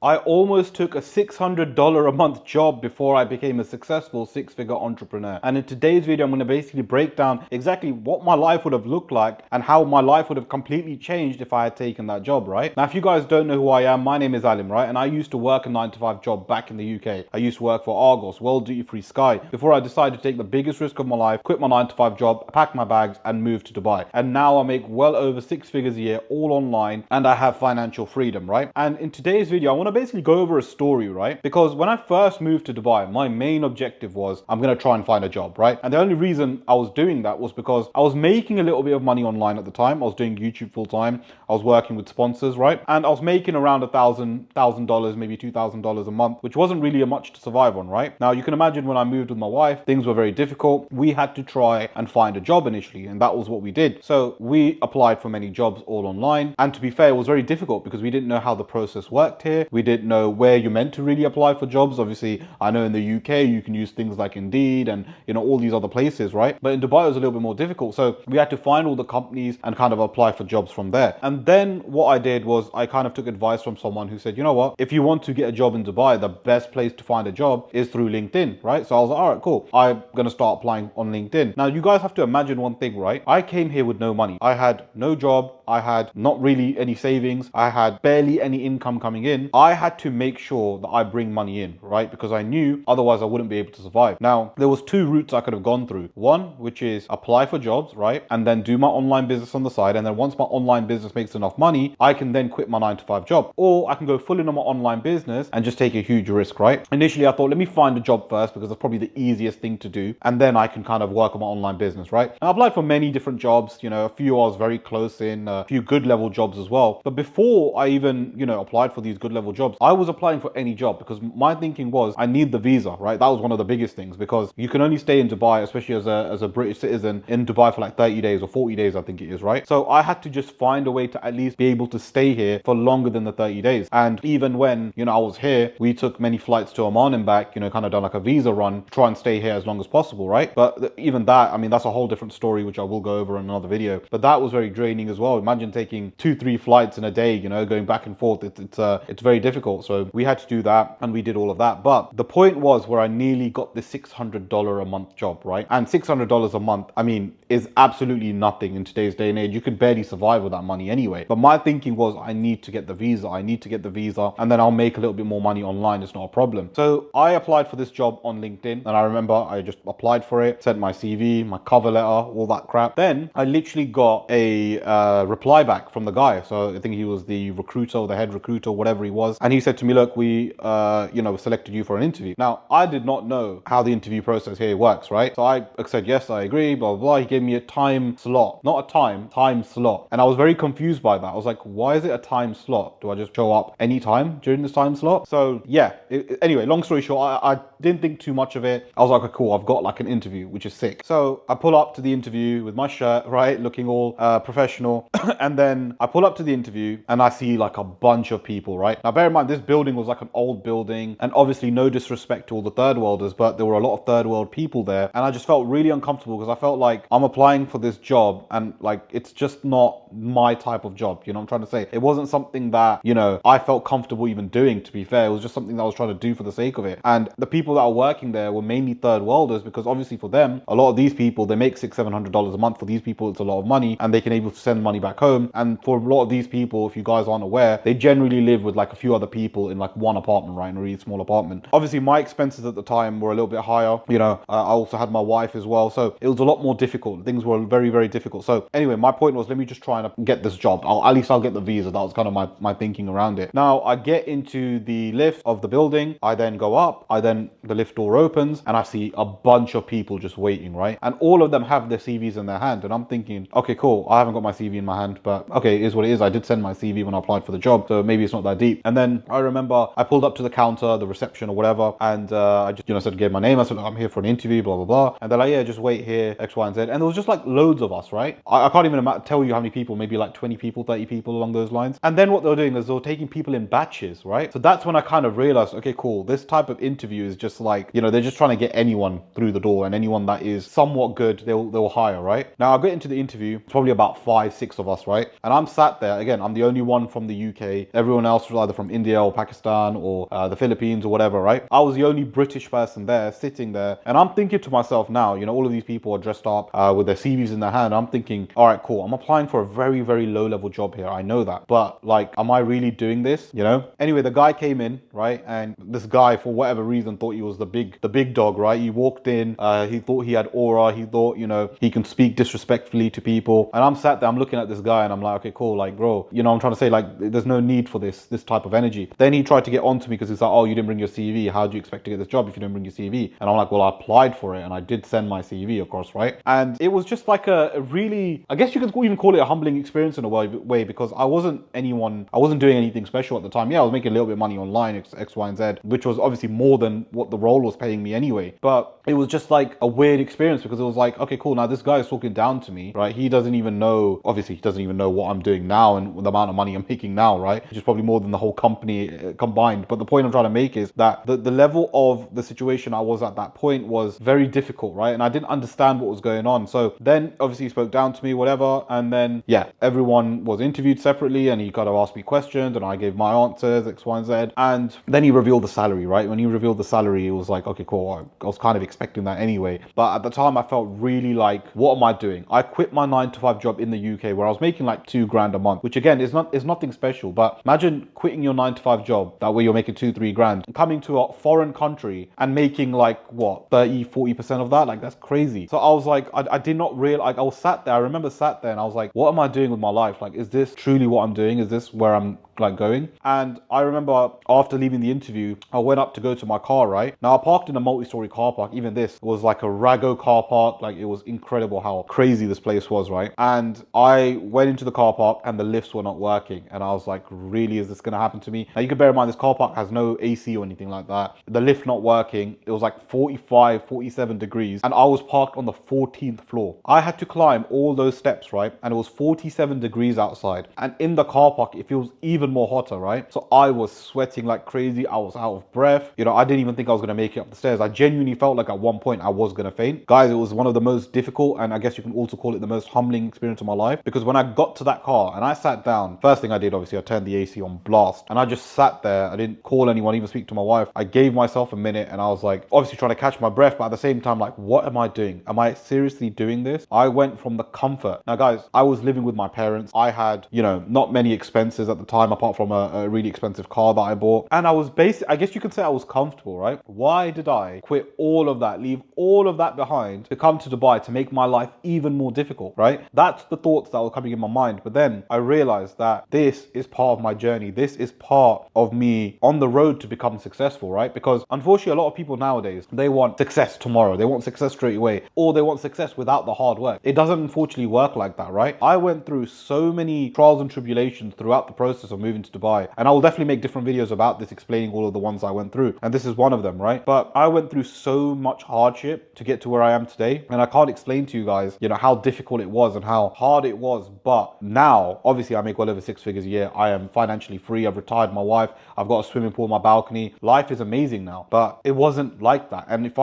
I almost took a $600 a month job before I became a successful six-figure entrepreneur. And in today's video, I'm going to basically break down exactly what my life would have looked like and how my life would have completely changed if I had taken that job, right? Now, if you guys don't know who I am, my name is Alim, right? And I used to work a 9-to-5 job back in the UK. I used to work for Argos, World Duty Free Sky, before I decided to take the biggest risk of my life, quit my 9-to-5 job, pack my bags and move to Dubai. And now I make well over 6 figures a year, all online, and I have financial freedom, right? And in today's video, I want to basically go over a story, right? Because when I first moved to Dubai, my main objective was I'm going to try and find a job, right? And the only reason I was doing that was because I was making a little bit of money online at the time. I was doing YouTube full time. I was working with sponsors, right? And I was making around $1,000, maybe $2,000 a month, which wasn't really much to survive on, right? Now you can imagine when I moved with my wife, things were very difficult. We had to try and find a job initially, and that was what we did. So we applied for many jobs all online. And to be fair, it was very difficult because we didn't know how the process worked here. We didn't know where you're meant to really apply for jobs. Obviously, I know in the UK you can use things like Indeed and all these other places, right? But in Dubai it was a little bit more difficult. So we had to find all the companies and kind of apply for jobs from there. And then what I did was I kind of took advice from someone who said, you know what, if you want to get a job in Dubai, the best place to find a job is through LinkedIn, right? So I was like, all right, cool. I'm going to start applying on LinkedIn. Now you guys have to imagine one thing, right? I came here with no money. I had no job. I had not really any savings. I had barely any income coming in. I had to make sure that I bring money in, right? Because I knew otherwise I wouldn't be able to survive. Now, there was two routes I could have gone through. One, which is apply for jobs, right? And then do my online business on the side. And then once my online business makes enough money, I can then quit my 9-to-5 job. Or I can go full in on my online business and just take a huge risk, right? Initially, I thought, let me find a job first because that's probably the easiest thing to do. And then I can kind of work on my online business, right? And I applied for many different jobs, a few I was very close in, a few good level jobs as well. But before I even, applied for these good level jobs, I was applying for any job because my thinking was I need the visa, right? That was one of the biggest things because you can only stay in Dubai, especially as a British citizen, in Dubai for like 30 days or 40 days, I think it is, right? So I had to just find a way to at least be able to stay here for longer than the 30 days. And even when, I was here, we took many flights to Oman and back, kind of done like a visa run, try and stay here as long as possible, right? But even that, I mean, that's a whole different story, which I will go over in another video. But that was very draining as well. Imagine taking 2-3 flights in a day, going back and forth. It's very difficult. So we had to do that and we did all of that. But the point was where I nearly got this $600 a month job, right? And $600 a month, I mean, is absolutely nothing in today's day and age. You could barely survive with that money anyway. But my thinking was I need to get the visa. I need to get the visa and then I'll make a little bit more money online. It's not a problem. So I applied for this job on LinkedIn and I remember I just applied for it, sent my CV, my cover letter, all that crap. Then I literally got a reply back from the guy. So I think he was the recruiter or the head recruiter, whatever he was. And he said to me, look, we, selected you for an interview. Now, I did not know how the interview process here works, right? So I said, yes, I agree, blah, blah, blah. He gave me a time slot, not a time slot. And I was very confused by that. I was like, why is it a time slot? Do I just show up anytime during this time slot? So yeah, anyway, long story short, I didn't think too much of it. I was like, okay, cool, I've got like an interview, which is sick. So I pull up to the interview with my shirt, right? Looking all professional. And then I pull up to the interview and I see like a bunch of people, right? Now, bear in mind, this building was like an old building and obviously no disrespect to all the third worlders, but there were a lot of third world people there. And I just felt really uncomfortable because I felt like I'm applying for this job and like, it's just not my type of job. You know what I'm trying to say? It wasn't something that, I felt comfortable even doing, to be fair. It was just something that I was trying to do for the sake of it. And the people that are working there were mainly third worlders because obviously for them, a lot of these people, they make $600-700 a month. For these people, it's a lot of money and they can able to send money back home. And for a lot of these people, if you guys aren't aware, they generally live with like a few other people in like one apartment, right? In a really small apartment. Obviously, my expenses at the time were a little bit higher. I also had my wife as well. So it was a lot more difficult. Things were very, very difficult. So anyway, my point was, let me just try and get this job. At least I'll get the visa. That was kind of my thinking around it. Now I get into the lift of the building. I then go up. The lift door opens and I see a bunch of people just waiting, right? And all of them have their CVs in their hand. And I'm thinking, okay, cool. I haven't got my CV in my hand, but okay, it is what it is. I did send my CV when I applied for the job. So maybe it's not that deep. And then I remember I pulled up to the counter, the reception or whatever. And I just, said, gave my name. I said, I'm here for an interview, blah, blah, blah. And they're like, yeah, just wait here, X, Y, and Z. And there was just like loads of us, right? I can't even tell you how many people, maybe like 20 people, 30 people along those lines. And then what they were doing is they were taking people in batches, right? So that's when I kind of realized, okay, cool, this type of interview is just like, you know, they're just trying to get anyone through the door, and anyone that is somewhat good, they'll hire, right? Now I get into the interview, probably about 5, 6 of us, right? And I'm sat there, again, I'm the only one from the UK. Everyone else was either from India or Pakistan or the Philippines or whatever, right? I was the only British person there, sitting there. And I'm thinking to myself now, you know, all of these people are dressed up with their CVs in their hand. I'm thinking, all right, cool. I'm applying for a very, very low level job here. I know that. But like, am I really doing this? You know? Anyway, the guy came in, right? And this guy, for whatever reason, thought he was the big dog, right? He walked in, he thought he had aura. He thought, you know, he can speak disrespectfully to people. And I'm sat there, I'm looking at this guy and I'm like, okay, cool. Like, bro, you know, I'm trying to say, like, there's no need for this type of energy. Then he tried to get onto me because he's like, oh, you didn't bring your CV. How do you expect to get this job if you didn't bring your CV? And I'm like, well, I applied for it and I did send my CV, of course, right? And it was just like a really, I guess you could even call it a humbling experience in a way, because I wasn't doing anything special at the time. Yeah, I was making a little bit of money online, X, Y, and Z, which was obviously more than what the role was paying me anyway. But it was just like a weird experience because it was like, okay, cool. Now this guy is talking down to me, right? He doesn't even know, obviously he doesn't even know what I'm doing now and the amount of money I'm making now, right? Which is probably more than the whole company combined. But the point I'm trying to make is that the level of the situation I was at that point was very difficult, right? And I didn't understand what was going on. So then obviously he spoke down to me, whatever. And then, yeah, everyone was interviewed separately and he kind of asked me questions and I gave my answers, X, Y, and Z. And then he revealed the salary, right? When he revealed the salary, it was like, okay, cool. I was kind of expecting that anyway. But at the time I felt really like, what am I doing? I quit my 9-to-5 job in the UK where I was making like $2,000 a month, which again is nothing special. But imagine quitting your 9-to-5 job, that way you're making 2-3 grand, coming to a foreign country and making like what, 30-40% of that. Like, that's crazy. So I was like, I did not realize, like, I was sat there, I remember sat there and I was like, what am I doing with my life? Like, is this truly what I'm doing? Is this where I'm like going? And I remember after leaving the interview, I went up to go to my car, right? Now I parked in a multi-story car park. Even this was like a Rago car park. Like, it was incredible how crazy this place was, right? And I went into the car park and the lifts were not working. And I was like, really, is this gonna happen to me? Now you can bear in mind, this car park has no AC or anything like that. The lift not working. It was like 45, 47 degrees. And I was parked on the 14th floor. I had to climb all those steps, right? And it was 47 degrees outside. And in the car park, it feels even more hotter, right? So I was sweating like crazy. I was out of breath. You know, I didn't even think I was going to make it up the stairs. I genuinely felt like at one point I was going to faint. Guys, it was one of the most difficult, and I guess you can also call it the most humbling experience of my life, because when I got to that car and I sat down, first thing I did, obviously, I turned the AC on blast and I just sat there. I didn't call anyone, even speak to my wife. I gave myself a minute and I was like, obviously trying to catch my breath, but at the same time, like, what am I doing? Am I seriously doing this? I went from the comfort. Now, guys, I was living with my parents. I had, you know, not many expenses at the time, apart from a really expensive car that I bought. And I was I guess you could say I was comfortable, right? Why did I quit all of that, leave all of that behind to come to Dubai to make my life even more difficult, right? That's the thoughts that were coming in my mind. But then I realized that this is part of my journey. This is part of me on the road to become successful, right? Because unfortunately, a lot of people nowadays, they want success tomorrow. They want success straight away, or they want success without the hard work. It doesn't unfortunately work like that, right? I went through so many trials and tribulations throughout the process of moving to Dubai, and I will definitely make different videos about this, explaining all of the ones I went through, and this is one of them, right? But I went through so much hardship to get to where I am today, and I can't explain to you guys, you know, how difficult it was and how hard it was. But now, obviously, I make well over 6 figures a year. I am financially free. I've retired my wife. I've got a swimming pool on my balcony. Life is amazing now, but it wasn't like that. And if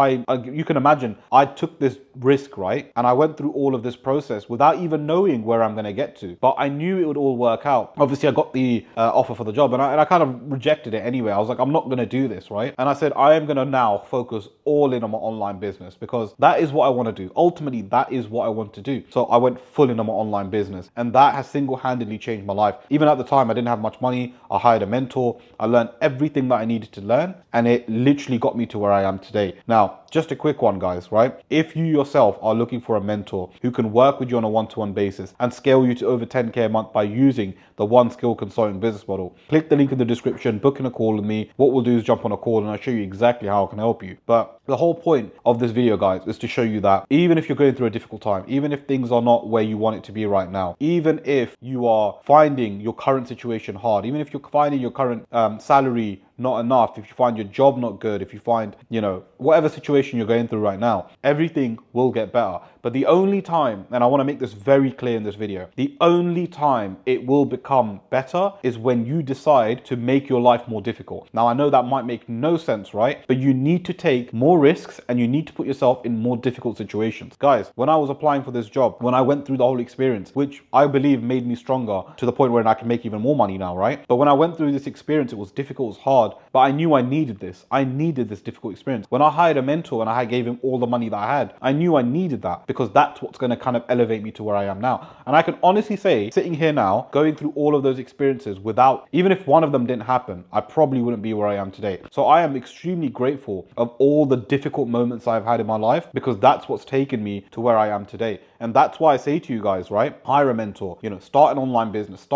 you can imagine, I took this risk, right? And I went through all of this process without even knowing where I'm going to get to, but I knew it would all work out. Obviously, I got the offer for the job, and I kind of rejected it anyway. I was like, I'm not going to do this, right? And I said, I am going to now focus all in on my online business, because that is what I want to do. Ultimately, that is what I want to do. So I went full in on my online business, and that has single-handedly changed my life. Even at the time, I didn't have much money. I hired a mentor. I learned everything that I needed to learn, and it literally got me to where I am today. Now, just a quick one, guys, right? If you yourself are looking for a mentor who can work with you on a one-to-one basis and scale you to over 10K a month by using the One Skill Consulting business model, click the link in the description, book in a call with me. What we'll do is jump on a call and I'll show you exactly how I can help you. But the whole point of this video, guys, is to show you that even if you're going through a difficult time, even if things are not where you want it to be right now, even if you are finding your current situation hard, even if you're finding your current salary not enough, if you find your job not good, if you find, you know, whatever situation you're going through right now, everything will get better. But the only time, and I want to make this very clear in this video, the only time it will become better is when you decide to make your life more difficult. Now, I know that might make no sense, right? But you need to take more risks and you need to put yourself in more difficult situations. Guys, when I was applying for this job, when I went through the whole experience, which I believe made me stronger to the point where I can make even more money now, right? But when I went through this experience, it was difficult, it was hard, but I knew I needed this. I needed this difficult experience. When I hired a mentor and I gave him all the money that I had, I knew I needed that because that's what's going to kind of elevate me to where I am now. And I can honestly say, sitting here now, going through all of those experiences without, even if one of them didn't happen, I probably wouldn't be where I am today. So I am extremely grateful of all the difficult moments I've had in my life because that's what's taken me to where I am today. And that's why I say to you guys, right? Hire a mentor, you know, start an online business,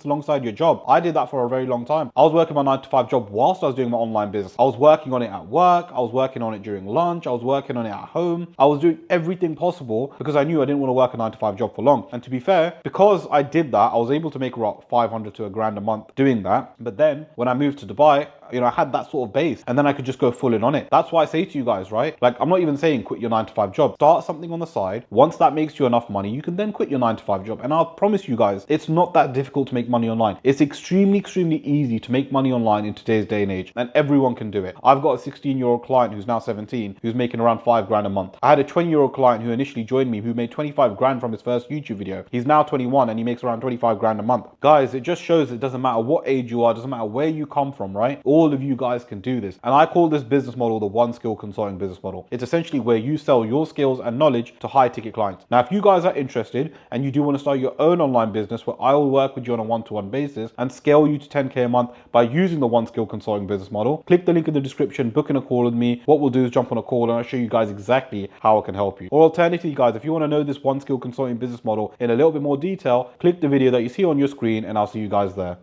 alongside your job. I did that for a very long time. I was working my 9-to-5 job whilst I was doing my online business. I was working on it at work. I was working on it during lunch. I was working on it at home. I was doing everything possible because I knew I didn't want to work a 9-to-5 job for long. And to be fair, because I did that, I was able to make about 500 to $1,000 a month doing that. But then when I moved to Dubai, you know, I had that sort of base and then I could just go full in on it. That's why I say to you guys, right? Like, I'm not even saying quit your 9-to-5 job. Start something on the side. Once that makes you enough money, you can then quit your 9-to-5 job. And I'll promise you guys, it's not that difficult to make money online. It's extremely easy to make money online in today's day and age, and everyone can do it. I've got a 16-year-old client who's now 17, who's making around $5,000 a month. I had a 20-year-old client who initially joined me, who made $25,000 from his first YouTube video. He's now 21 and he makes around $25,000 a month. Guys, it just shows it doesn't matter what age you are, it doesn't matter where you come from, right? All of you guys can do this. And I call this business model the one skill consulting business model. It's essentially where you sell your skills and knowledge to high ticket clients. Now, if you guys are interested and you do want to start your own online business where I will work with you on a one-to-one basis and scale you to 10K a month by using the one skill consulting business model, click the link in the description, book in a call with me. What we'll do is jump on a call and I'll show you guys exactly how I can help you. Or alternatively, guys, if you want to know this one skill consulting business model in a little bit more detail, click the video that you see on your screen and I'll see you guys there.